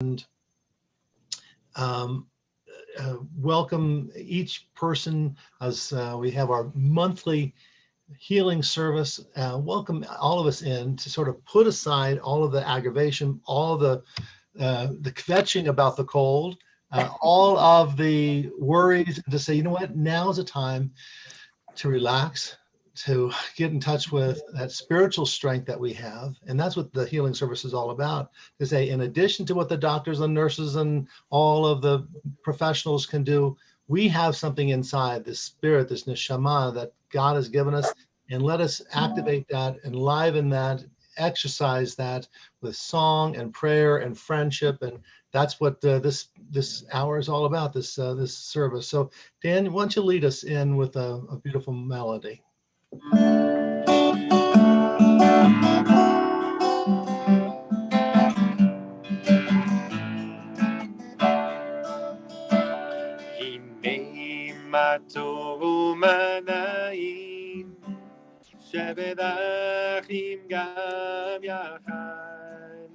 and um, welcome each person as we have our monthly healing service. Welcome all of us in to sort of put aside all of the aggravation, all of the kvetching about the cold, all of the worries, and to say, you know what, now is a time to relax, to get in touch with that spiritual strength that we have. And that's what the healing service is all about, to say, in addition to what the doctors and nurses and all of the professionals can do, we have something inside, this spirit, this neshama that God has given us, and let us activate that, enliven that, exercise that with song and prayer and friendship. And that's what this hour is all about, this service. So Dan, why don't you lead us in with a beautiful melody? הנה מה טוב ומה נעים, שבת אחים גם יחד.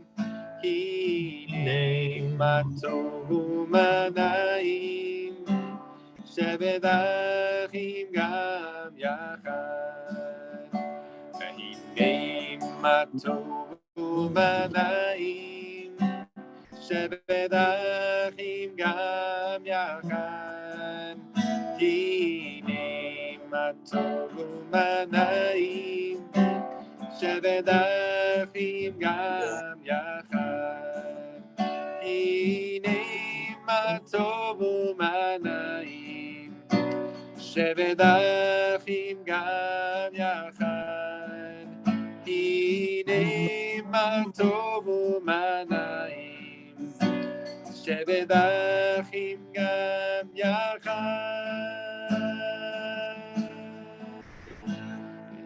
הנה מה טוב ומה נעים, שבת אחים גם יחד. והנה מה טוב ומה נעים, שבת אחים גם יחד. הנה מה טוב ומה נעים, שבת אחים גם יחד. הנה מה טוב ומה נעים, שבת אחים גם יחד. הנה מה טוב ומה נעים, שבת אחים גם יחד.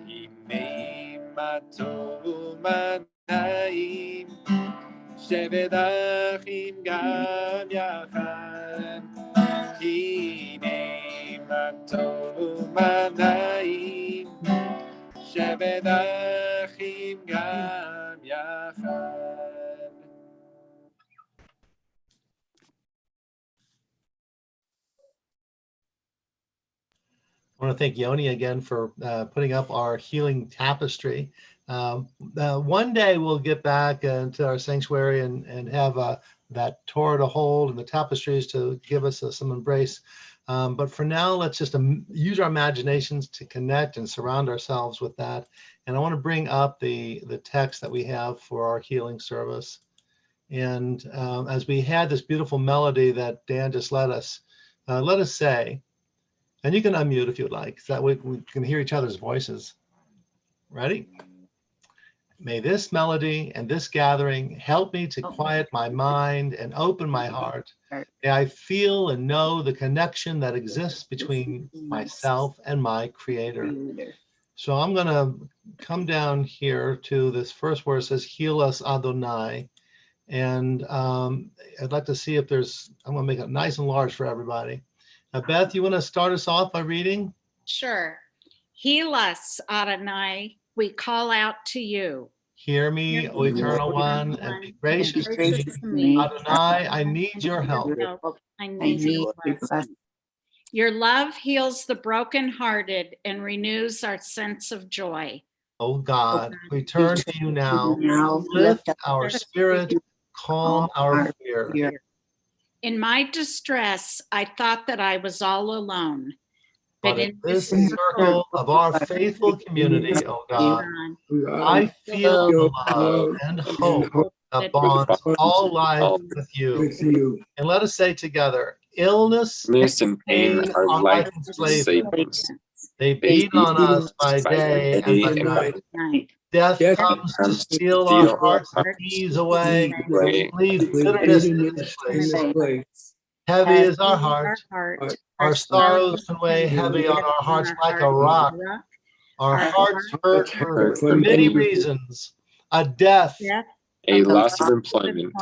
הנה מה טוב ומה נעים, שבת אחים גם יחד. הנה מה טוב ומה נעים, שבת אחים גם יחד. I want to thank Yoni again for putting up our healing tapestry. One day we'll get back into our sanctuary and have that Torah to hold and the tapestries to give us some embrace. But for now, let's just use our imaginations to connect and surround ourselves with that. And I want to bring up the text that we have for our healing service. And as we had this beautiful melody that Dan just let us say, and you can unmute if you'd like, so that way we can hear each other's voices. Ready? May this melody and this gathering help me to quiet my mind and open my heart. May I feel and know the connection that exists between myself and my Creator. So I'm going to come down here to this first where it says, heal us, Adonai. And I'd like to see if I'm going to make it nice and large for everybody. Beth, you want to start us off by reading? Sure. Heal us, Adonai. We call out to you. Hear me, O Eternal One, and be gracious to me. Adonai, I need your help. I need your blessing. Your love heals the brokenhearted and renews our sense of joy. Oh God, we turn to you now. Lift our spirit, calm our fear. In my distress, I thought that I was all alone. But in this circle of our faithful community, oh God, I feel the love and hope that bonds all life with you. And let us say together, illness and pain are like enslavement. They beat on us by day and by night. Death comes to steal our hearts and ease away, leave bitterness in its place. Heavy is our heart. Our sorrows can weigh heavy on our hearts like a rock. Our hearts hurt for many reasons. A death, a loss of employment,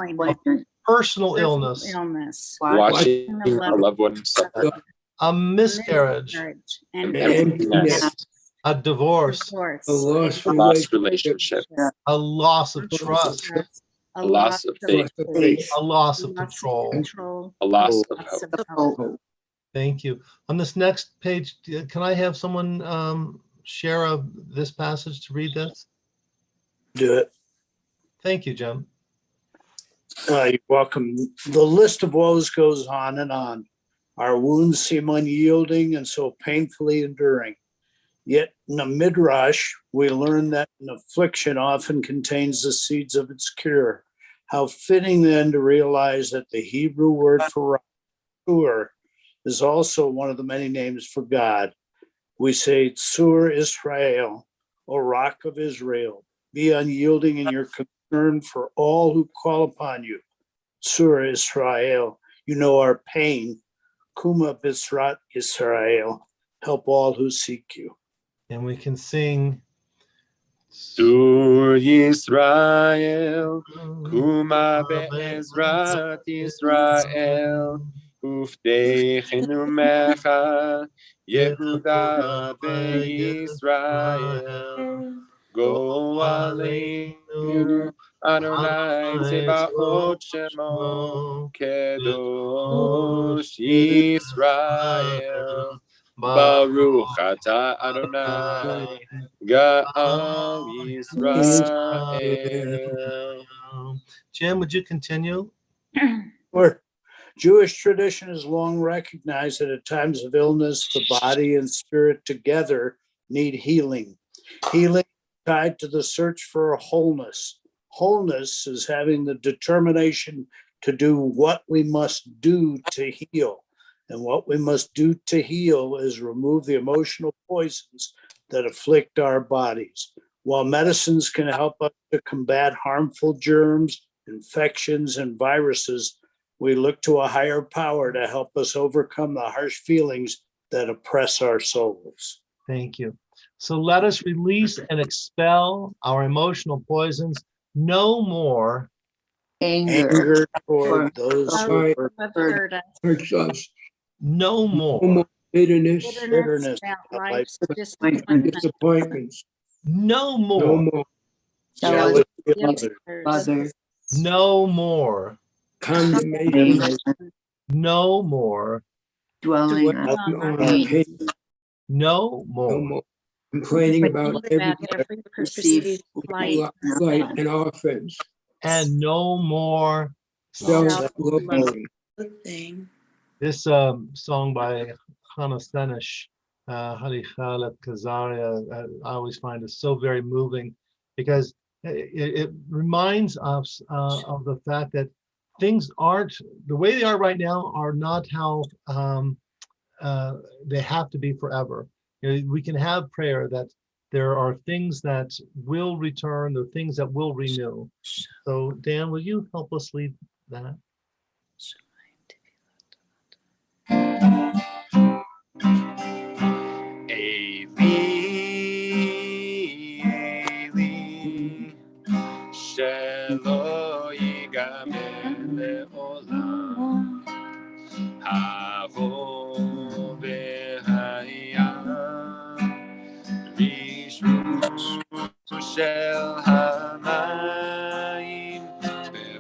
personal illness, watching a loved one suffer, a miscarriage, an empty nest, a divorce, a lost relationship, a loss of trust, A loss of faith. a loss of loss control. control, A loss of loss hope. of hope. Thank you. On this next page, can I have someone share this passage to read this? Do it. Thank you, Jim. You're welcome. The list of woes goes on and on. Our wounds seem unyielding and so painfully enduring. Yet in the Midrash, we learn that an affliction often contains the seeds of its cure. How fitting then to realize that the Hebrew word for Tsur is also one of the many names for God. We say, Tsur Israel, O Rock of Israel, be unyielding in your concern for all who call upon you. Tsur Israel, you know our pain. Kuma Bisrat Israel, help all who seek you. And we can sing. Sur Yisrael, Kuma Be'ezrat Yisrael, Ufdeichenu Mecha, Yehuda Be'Yisrael, Go Aleinu, Adonai Tzebaot Shemo, Kedosh Yisrael, Baruch Ata Adonai, Ga'al Yisrael. Jim, would you continue? Sure. Jewish tradition has long recognized that at times of illness, the body and spirit together need healing. Healing tied to the search for a wholeness. Wholeness is having the determination to do what we must do to heal. And what we must do to heal is remove the emotional poisons that afflict our bodies. While medicines can help us to combat harmful germs, infections, and viruses, we look to a higher power to help us overcome the harsh feelings that oppress our souls. Thank you. So let us release and expel our emotional poisons. No more Anger toward those who Hurt us. hurts us. no No more more bitterness bitterness about about life's life's and disappointment. disappointments. no No more more jealousy of Others. others, no more condemnation no more dwelling on our pain. no No more more complaining about About every every perceived light. light and offense. and no more Self-loathing. this song by Hannah Senesh, Harichalep Kazaria, I always find it so very moving because it reminds us of the fact that things aren't the way they are right now are not how they have to be forever. You know, we can have prayer that there are things that will return, there are things that will renew. So Dan, will you help us lead that? Shelo yigaber le'olam, havo v'hayam, rishru shel hamayim,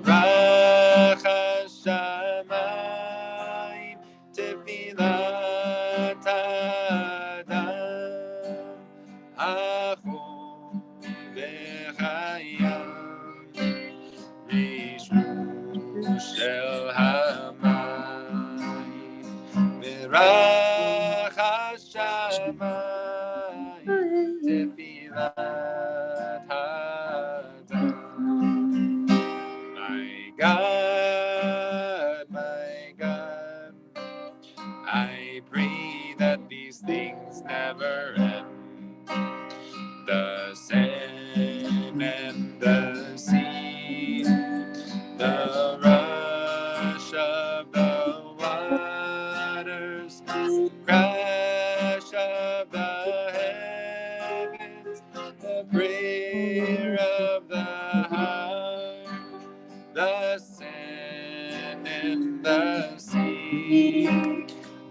berach hashamayim, tefilat adam, havo v'hayam, Shel hamayim, Berach hashamayim, Tefilat hadam. My God, I pray that these things never end. The sand and the sea, the rush of the waters, the crash of the heavens, the prayer of the heart, the sand and the sea,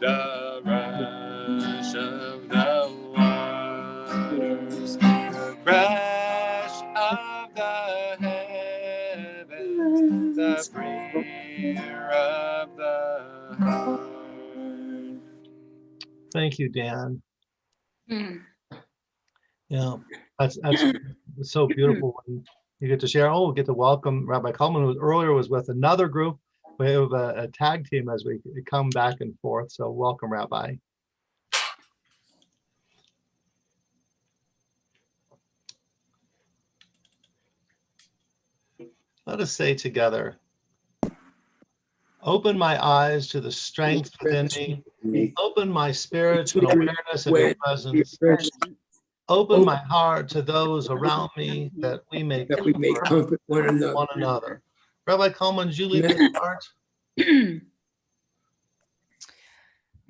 the rush of the waters, the crash of the heavens, desire of the heart. Thank you, Dan. Hmm. Yeah, that's so beautiful when you get to share. Oh, we get to welcome Rabbi Coleman, who earlier was with another group. We have a tag team as we come back and forth. So welcome, Rabbi. Let us say together, open my eyes to the strength within me. Open my spirit to an awareness of your presence. Open my heart to those around me that we may That we may comfort one another. one another. Rabbi Coleman, would you lead this part?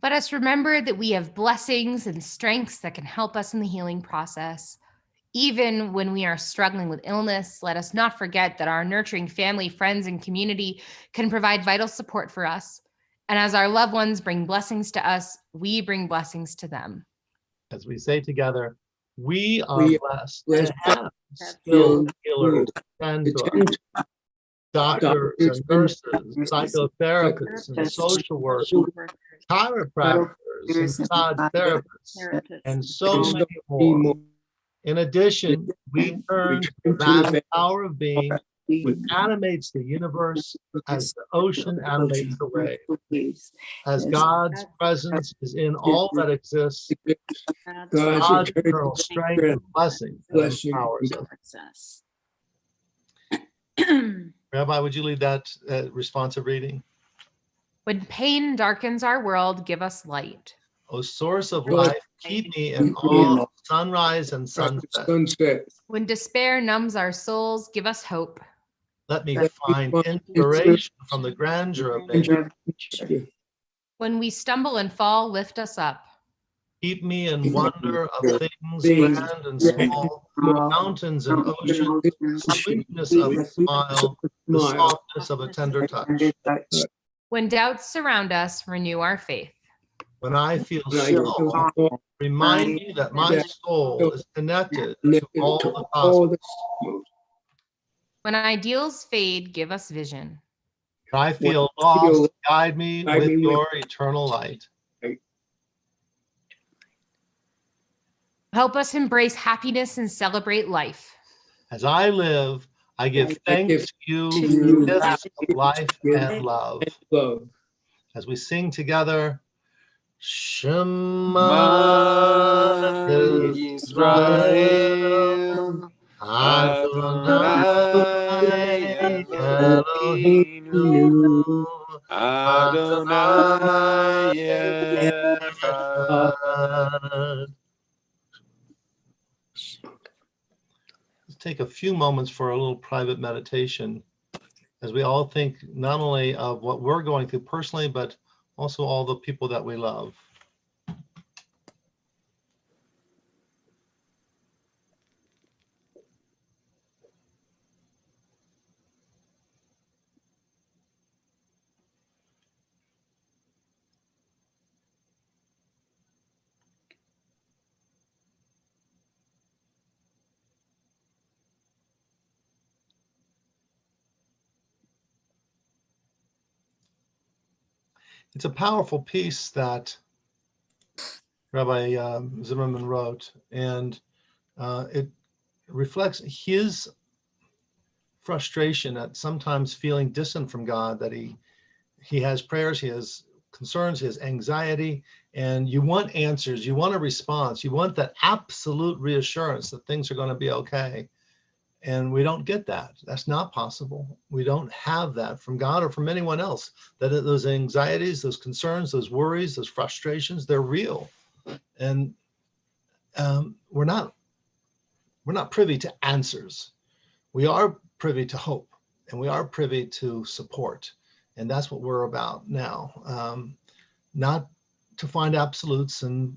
Let us remember that we have blessings and strengths that can help us in the healing process. Even when we are struggling with illness, let us not forget that our nurturing family, friends, and community can provide vital support for us. And as our loved ones bring blessings to us, we bring blessings to them. As we say together, we are blessed to have skilled healers attend to us. Doctors and nurses, psychotherapists and social workers, chiropractors and massage therapists, and so many more. In addition, we turn to the vast power of being, which animates the universe as the ocean animates the waves. As God's presence is in all that exists, God's eternal strength and blessing empowers us. Rabbi, would you lead that responsive reading? When pain darkens our world, give us light. O source of life, keep me in all sunrise and sunset. When despair numbs our souls, give us hope. Let me find inspiration from the grandeur of nature. When we stumble and fall, lift us up. Keep me in wonder of things grand and small, mountains and oceans, the sweetness of a smile, the softness of a tender touch. When doubts surround us, renew our faith. When I feel small, remind me that my soul is connected to all the cosmos. When ideals fade, give us vision. When I feel lost, guide me with your eternal light. Help us embrace happiness and celebrate life. As I live, I give thanks to you for the gifts of life and love. As we sing together, Shema Yisrael, Adonai Eloheinu, Adonai Echad. Let's take a few moments for a little private meditation as we all think not only of what we're going through personally, but also all the people that we love. It's a powerful piece that Rabbi Zimmerman wrote, and it reflects his frustration at sometimes feeling distant from God, that he has prayers, he has concerns, he has anxiety, and you want answers, you want a response, you want that absolute reassurance that things are going to be okay. And we don't get that. That's not possible. We don't have that from God or from anyone else. That those anxieties, those concerns, those worries, those frustrations, they're real. And we're not privy to answers. We are privy to hope, and we are privy to support. And that's what we're about now. Not to find absolutes and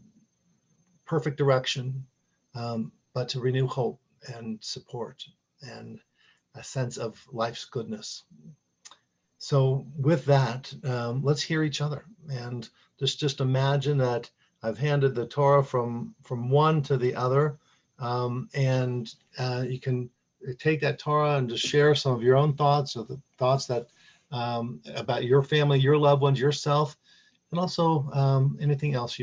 perfect direction, but to renew hope and support and a sense of life's goodness. So with that, let's hear each other, and just imagine that I've handed the Torah from one to the other, and you can take that Torah and just share some of your own thoughts, or the thoughts that about your family, your loved ones, yourself, and also anything else you